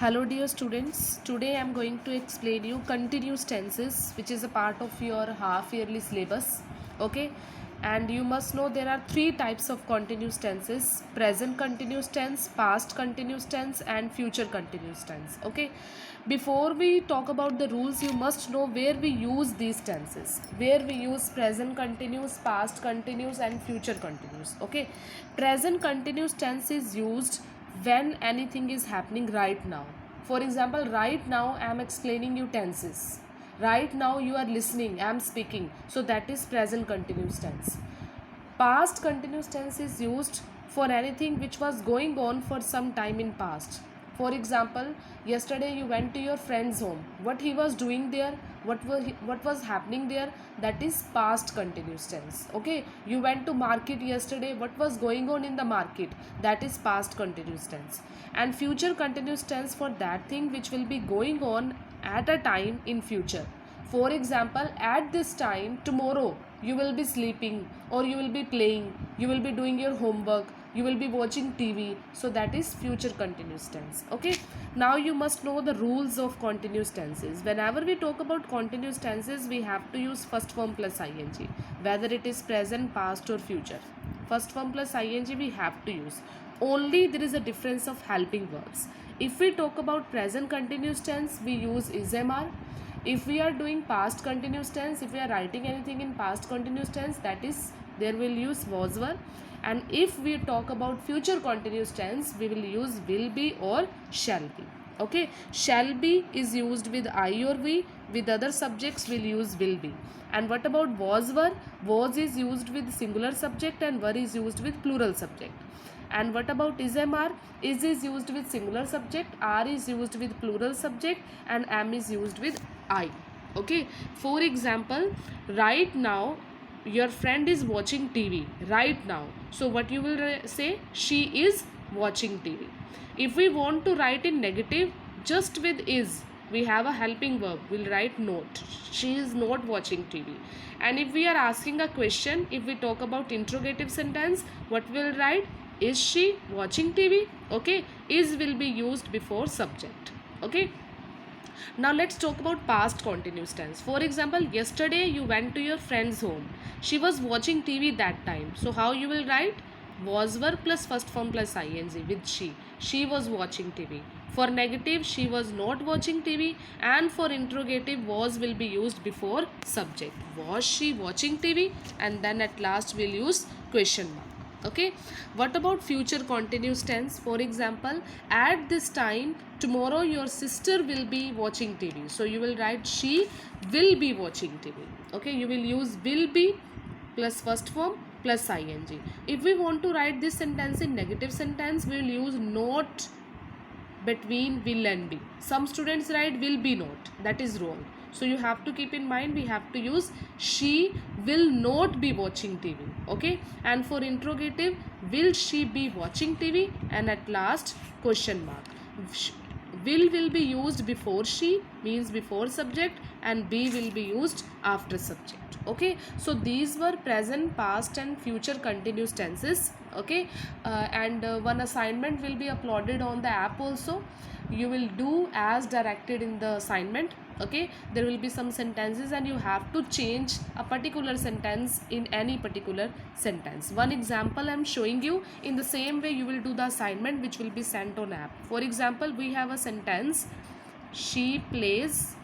Hello dear students, today I am going to explain you continuous tenses, which is a part of your half yearly syllabus. Okay, and you must know there are three types of continuous tenses: present continuous tense, past continuous tense and future continuous tense. Okay, before we talk about the rules, you must know where we use these tenses, where we use present continuous, past continuous and future continuous. Okay, present continuous tense is used when anything is happening right now. For example, right now I am explaining you tenses, right now you are listening, I am speaking, so that is present continuous tense. Past continuous tense is used for anything which was going on for some time in past. For example, yesterday you went to your friend's home. What he was doing there, what was happening there, that is past continuous tense. Okay, you went to market yesterday. What was going on in the market, that is past continuous tense. And future continuous tense for that thing which will be going on at a time in future. For example, at this time tomorrow you will be sleeping, or you will be playing, you will be doing your homework, you will be watching TV, so that is future continuous tense. Okay, now you must know the rules of continuous tenses. Whenever we talk about continuous tenses, we have to use first form plus ing, whether it is present, past or future. First form plus ing we have to use. Only there is a difference of helping verbs. If we talk about present continuous tense, we use is/am. If we are doing past continuous tense, if we are writing anything in past continuous tense, that is there will use was/were. And if we talk about future continuous tense, we will use will be or shall be. Okay, shall be is used with I or we. With other subjects we'll use will be. And what about was/were? Was is used with singular subject and were is used with plural subject. And what about is/am? Is used with singular subject, are is used with plural subject and am is used with I. Okay, for example, right now your friend is watching TV right now. So what you will say? She is watching TV. If we want to write in negative, just with is, we have a helping verb, we'll write not. She is not watching TV. And if we are asking a question, if we talk about interrogative sentence, what we'll write? Is she watching TV? Okay, is will be used before subject. Okay, now let's talk about past continuous tense. For example, yesterday you went to your friend's home. She was watching TV that time. So how you will write? Was/were plus first form plus ing with she. She was watching TV. For negative, she was not watching TV. And for interrogative, was will be used before subject. Was she watching TV? And then at last we'll use question mark. Okay, what about future continuous tense? For example, at this time tomorrow your sister will be watching TV. So you will write she will be watching TV. Okay, you will use will be plus first form plus ing. If we want to write this sentence in negative sentence, we will use not between will and be. Some students write will be not. That is wrong. So you have to keep in mind, we have to use she will not be watching TV. Okay, and for interrogative, will she be watching TV? And at last question mark. Will be used before she, means before subject, and be will be used after subject. Okay, so these were present, past and future continuous tenses. Okay, and one assignment will be uploaded on the app also. You will do as directed in the assignment. Okay, there will be some sentences and you have to change a particular sentence in any particular sentence. One example I am showing you. In the same way you will do the assignment which will be sent on app. For example, we have a sentence, she plays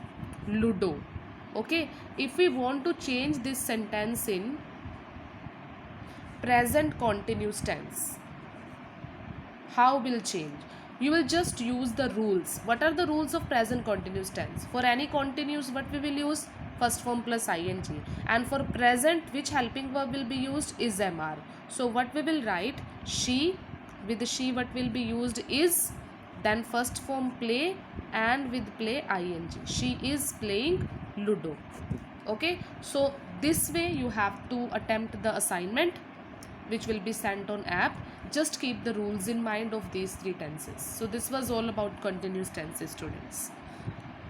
Ludo. Okay, if we want to change this sentence in present continuous tense, how will change? You will just use the rules. What are the rules of present continuous tense? For any continuous, what we will use? First form plus ing. And for present, which helping verb will be used? Is/am. So what we will write? She, with she what will be used? Is, then first form play, and with play ing. She is playing Ludo. Okay, so this way you have to attempt the assignment which will be sent on app. Just keep the rules in mind of these three tenses. So this was all about continuous tenses, students.